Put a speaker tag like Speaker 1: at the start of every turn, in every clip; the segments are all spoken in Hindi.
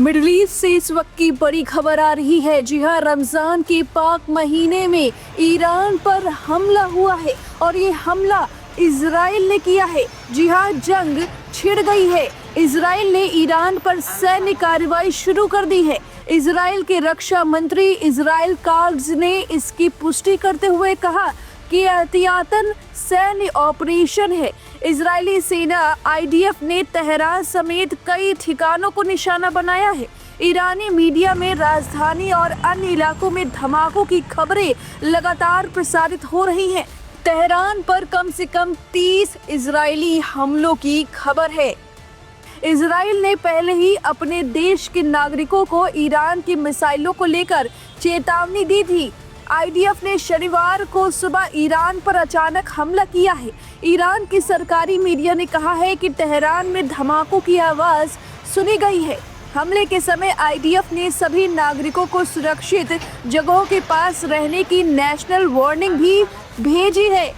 Speaker 1: मिडिल ईस्ट से इस वक्त की बड़ी खबर आ रही है। जी हाँ, रमजान के पाक महीने में ईरान पर हमला हुआ है और ये हमला इजराइल ने किया है। जी हाँ, जंग छिड़ गई है। इजराइल ने ईरान पर सैन्य कार्रवाई शुरू कर दी है। इजराइल के रक्षा मंत्री इजराइल काट्ज ने इसकी पुष्टि करते हुए कहा कि एहतियातन सैन्य ऑपरेशन है। इजरायली सेना IDF ने तेहरान समेत कई ठिकानों को निशाना बनाया है। ईरानी मीडिया में राजधानी और अन्य इलाकों में धमाकों की खबरें लगातार प्रसारित हो रही हैं। तेहरान पर कम से कम 30 इजरायली हमलों की खबर है। इजराइल ने पहले ही अपने देश के नागरिकों को ईरान की मिसाइलों को लेकर चेतावनी दी थी। IDF ने शनिवार को सुबह ईरान पर अचानक हमला किया है। ईरान की सरकारी मीडिया ने कहा है कि तेहरान में धमाकों की आवाज सुनी गई है। हमले के समय IDF ने सभी नागरिकों को सुरक्षित जगहों के पास रहने की नेशनल वार्निंग भी भेजी है।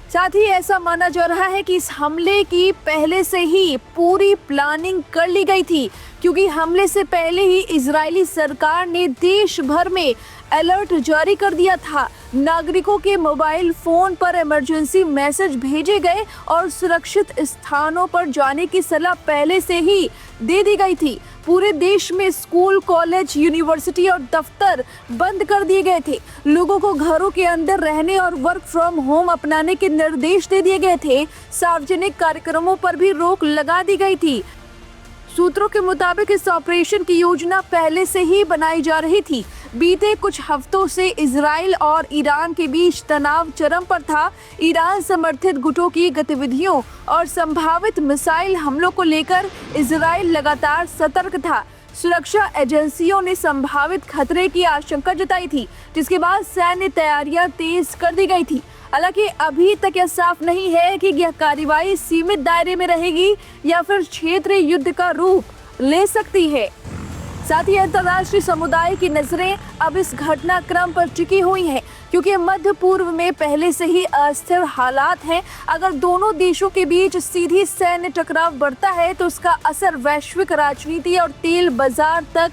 Speaker 1: साथ ही ऐसा माना जा रहा है कि इस हमले की पहले से ही पूरी प्लानिंग कर ली गई थी, क्योंकि हमले से पहले ही इजरायली सरकार ने देश भर में अलर्ट जारी कर दिया था। नागरिकों के मोबाइल फोन पर इमरजेंसी मैसेज भेजे गए और सुरक्षित स्थानों पर जाने की सलाह पहले से ही दे दी गई थी। पूरे देश में स्कूल, कॉलेज, यूनिवर्सिटी और दफ्तर बंद कर दिए गए थे। लोगों को घरों के अंदर रहने और वर्क फ्रॉम होम अपनाने के निर्देश दे दिए गए थे। सार्वजनिक कार्यक्रमों पर भी रोक लगा दी गई थी। सूत्रों के मुताबिक इस ऑपरेशन की योजना पहले से ही बनाई जा रही थी। बीते कुछ हफ्तों से इजराइल और ईरान के बीच तनाव चरम पर था। ईरान समर्थित गुटों की गतिविधियों और संभावित मिसाइल हमलों को लेकर इजराइल लगातार सतर्क था। सुरक्षा एजेंसियों ने संभावित खतरे की आशंका जताई थी, जिसके बाद सैन्य तैयारियां तेज कर दी गई थी। हालांकि अभी तक यह साफ नहीं है कि यह कार्रवाई सीमित दायरे में रहेगी या फिर क्षेत्रीय युद्ध का रूप ले सकती है। साथ ही अंतर्राष्ट्रीय समुदाय की नजरें अब इस घटनाक्रम पर टिकी हुई हैं, क्योंकि मध्य पूर्व में पहले से ही अस्थिर हालात हैं। अगर दोनों देशों के बीच सीधी सैन्य टकराव बढ़ता है तो उसका असर वैश्विक राजनीति और तेल बाजार तक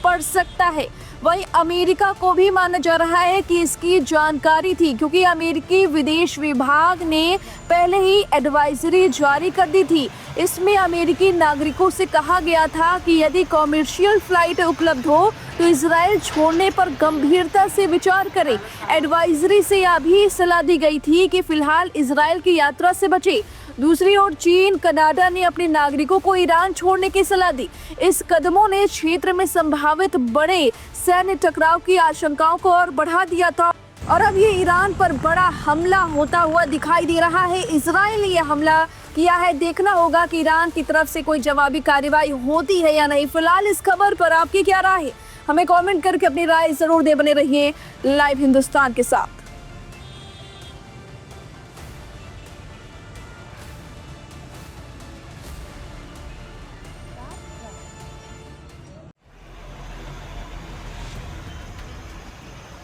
Speaker 1: पड़ सकता है। वहीं अमेरिका को भी माना जा रहा है कि इसकी जानकारी थी, क्योंकि अमेरिकी विदेश विभाग ने पहले ही एडवाइजरी जारी कर दी थी। इसमें अमेरिकी नागरिकों से कहा गया था कि यदि कॉमर्शियल फ्लाइट उपलब्ध हो तो इजराइल छोड़ने पर गंभीरता से विचार करें। एडवाइजरी से यह भी सलाह दी गई थी कि फिलहाल इजराइल की यात्रा से बचे। दूसरी ओर चीन, कनाडा ने अपने नागरिकों को ईरान छोड़ने की सलाह दी। इस कदमों ने क्षेत्र में संभावित बड़े सैन्य टकराव की आशंकाओं को और बढ़ा दिया था और अब ये ईरान पर बड़ा हमला होता हुआ दिखाई दे रहा है। इजराइल ने यह हमला किया है। देखना होगा कि ईरान की तरफ से कोई जवाबी कार्रवाई होती है या नहीं। फिलहाल इस खबर पर आपकी क्या राय है, हमें कमेंट करके अपनी राय जरूर दे। बने रहिए लाइव हिंदुस्तान के साथ।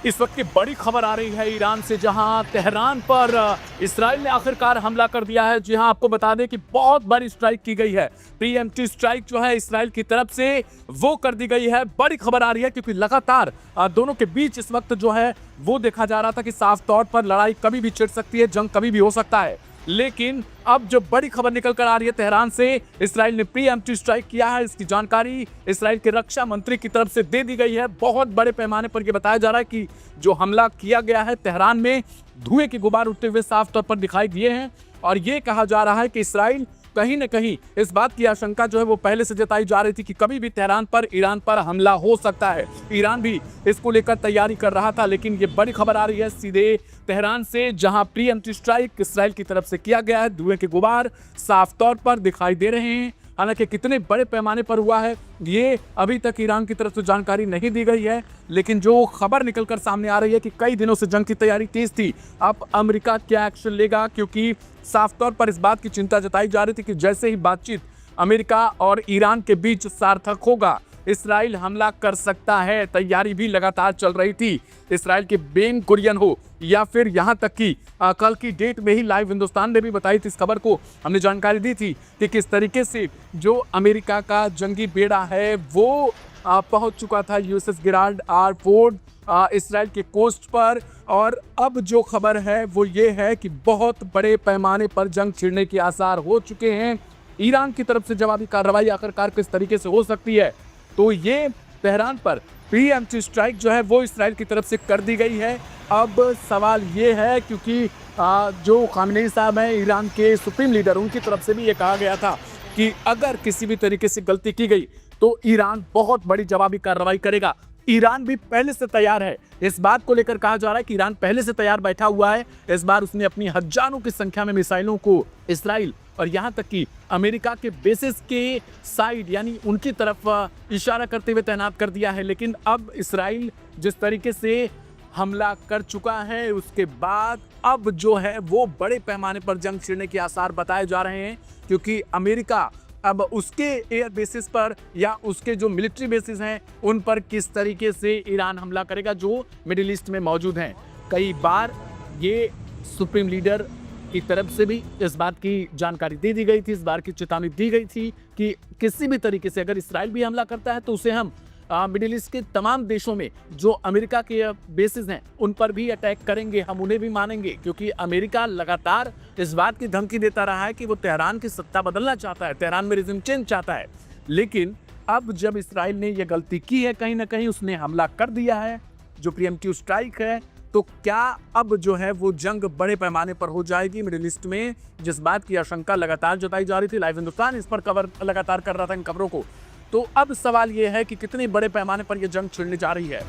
Speaker 2: इस वक्त की बड़ी खबर आ रही है ईरान से, जहां तेहरान पर इजराइल ने आखिरकार हमला कर दिया है। जी हां, आपको बता दें कि बहुत बड़ी स्ट्राइक की गई है। प्रीएम्प्टिव स्ट्राइक जो है इजराइल की तरफ से वो कर दी गई है। बड़ी खबर आ रही है क्योंकि लगातार दोनों के बीच इस वक्त जो है वो देखा जा रहा था कि साफ तौर पर लड़ाई कभी भी छिड़ सकती है, जंग कभी भी हो सकता है। लेकिन अब जो बड़ी खबर निकल कर आ रही है तेहरान से, इजराइल ने प्रीएम्प्टिव स्ट्राइक किया है। इसकी जानकारी इजराइल के रक्षा मंत्री की तरफ से दे दी गई है। बहुत बड़े पैमाने पर यह बताया जा रहा है कि जो हमला किया गया है तेहरान में धुएं के गुबार उठते हुए साफ तौर पर दिखाई दिए हैं और ये कहा जा रहा है कि इजराइल कहीं न कहीं इस बात की आशंका जो है वो पहले से जताई जा रही थी कि कभी भी तेहरान पर, ईरान पर हमला हो सकता है। ईरान भी इसको लेकर तैयारी कर रहा था, लेकिन ये बड़ी खबर आ रही है सीधे तेहरान से, जहां प्रीएम्प्टिव स्ट्राइक इजराइल की तरफ से किया गया है। धुएं के गुबार साफ तौर पर दिखाई दे रहे हैं। हालांकि कितने बड़े पैमाने पर हुआ है ये अभी तक ईरान की तरफ से जानकारी नहीं दी गई है, लेकिन जो खबर निकलकर सामने आ रही है कि कई दिनों से जंग की तैयारी तेज थी। अब अमेरिका क्या एक्शन लेगा, क्योंकि साफ तौर पर इस बात की चिंता जताई जा रही थी कि जैसे ही बातचीत अमेरिका और ईरान के बीच सार्थक होगा इसराइल हमला कर सकता है। तैयारी भी लगातार चल रही थी। इसराइल के बेन कुरियन हो या फिर यहाँ तक कि कल की डेट में ही लाइव हिंदुस्तान ने भी बताई थी, इस खबर को हमने जानकारी दी थी कि किस तरीके से जो अमेरिका का जंगी बेड़ा है वो पहुंच चुका था USS Gerald R Ford Israel के कोस्ट पर। और अब जो खबर है वो ये है कि बहुत बड़े पैमाने पर जंग छिड़ने के आसार हो चुके हैं। ईरान की तरफ से जवाबी कार्रवाई आखिरकार किस तरीके से हो सकती है, तो ये तेहरान पर प्रीएम्प्टिव स्ट्राइक जो है वो इसराइल की तरफ से कर दी गई है। अब सवाल ये है, क्योंकि जो खामेनी साहब हैं ईरान के सुप्रीम लीडर, उनकी तरफ से भी ये कहा गया था कि अगर किसी भी तरीके से गलती की गई तो ईरान बहुत बड़ी जवाबी कार्रवाई करेगा। ईरान भी पहले से तैयार है। इस बात को लेकर कहा जा रहा है कि ईरान पहले से तैयार बैठा हुआ है। इस बार उसने अपनी हजारों की संख्या में मिसाइलों को इसराइल और यहां तक कि अमेरिका के बेसिस के साइड यानी उनकी तरफ इशारा करते हुए तैनात कर दिया है। लेकिन अब इसराइल जिस तरीके से हमला कर चुका है उसके बाद अब जो है वो बड़े पैमाने पर जंग छिड़ने के आसार बताए जा रहे हैं, क्योंकि अमेरिका अब उसके एयर बेसिस पर या उसके जो मिलिट्री बेसिस हैं उन पर किस तरीके से ईरान हमला करेगा जो मिडिल ईस्ट में मौजूद हैं। कई बार ये सुप्रीम लीडर की तरफ से भी इस बात की जानकारी दे दी गई थी, इस बार की चेतावनी दी गई थी कि किसी भी तरीके से अगर इसराइल भी हमला करता है तो उसे हम मिडिल ईस्ट के तमाम देशों में जो अमेरिका के बेसिस हैं उन पर भी अटैक करेंगे, हम उन्हें भी मानेंगे। क्योंकि अमेरिका लगातार इस बात की धमकी देता रहा है कि वो तेहरान की सत्ता बदलना चाहता है, तेहरान में रिजिम चेंज चाहता है। लेकिन अब जब इसराइल ने यह गलती की है, कहीं ना कहीं उसने हमला कर दिया है जो प्रीएम्प्टिव स्ट्राइक है, तो क्या अब जो है वो जंग बड़े पैमाने पर हो जाएगी मिडिल ईस्ट में, जिस बात की आशंका लगातार जताई जा रही थी। लाइव हिंदुस्तान इस पर कवर लगातार कर रहा था इन खबरों को। तो अब सवाल ये है कि कितने बड़े पैमाने पर यह जंग छिड़ने जा रही है।